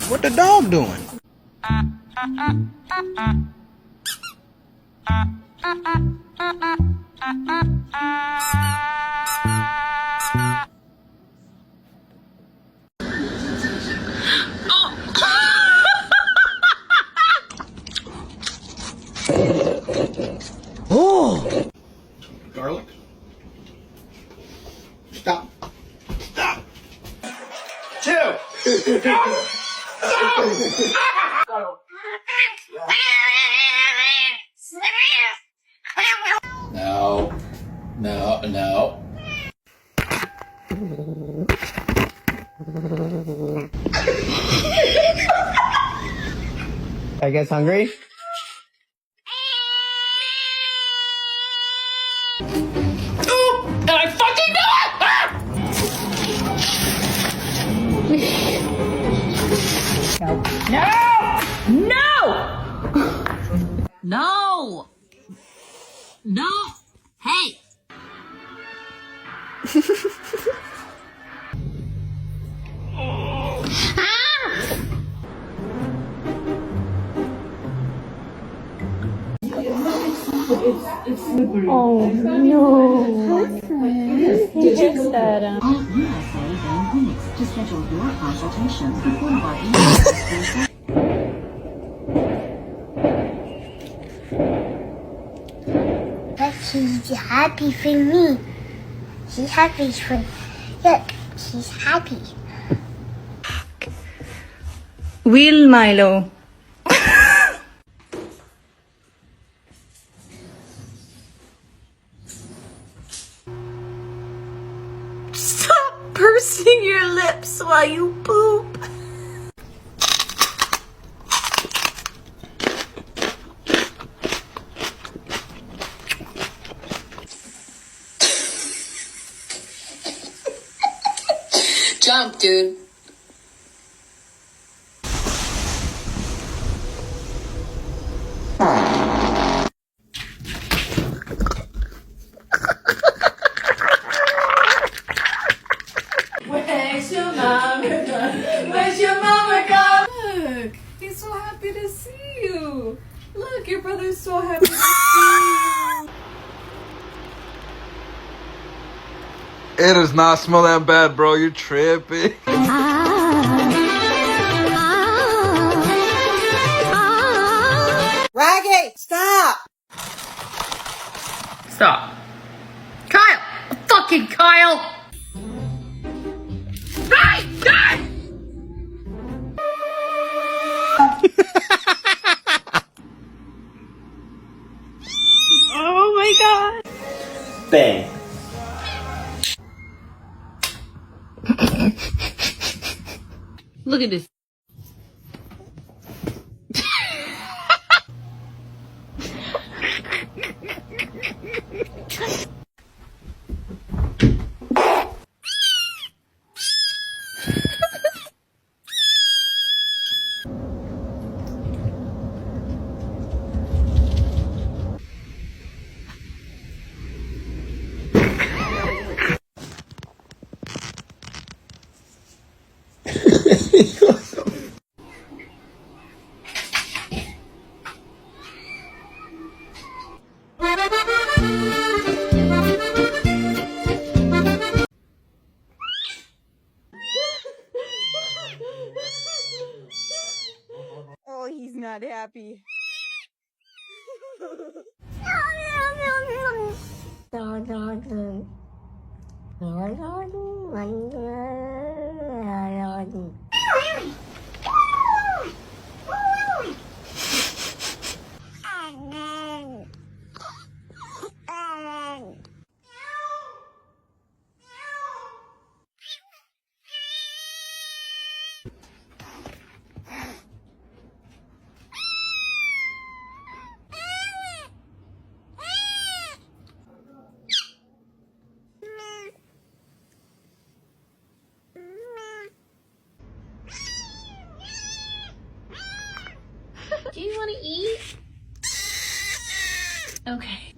What the dog doing? Oh! Garlic? Stop. Stop. Chill. No. No, no. I guess hungry? Oh! And I fucking knew it! Ah! No! No! No! Hey! It's slippery. Oh no! Did you fix that? USA Van Clinics to schedule your consultation with one of our agents. But she's happy for me. She's happy for look. She's happy. Will Milo. Stop pursing your lips while you poop. Jump, dude. Where's your mama gone? Where's your mama gone? Look, he's so happy to see you. Look, your brother's so happy to see you. It does not smell that bad, bro. You're tripping. Raggy, stop! Stop. Kyle! Fucking Kyle! Hey! God! Oh my god! Bang. Look at this. Oh, he's not happy. Do you want to eat? Okay.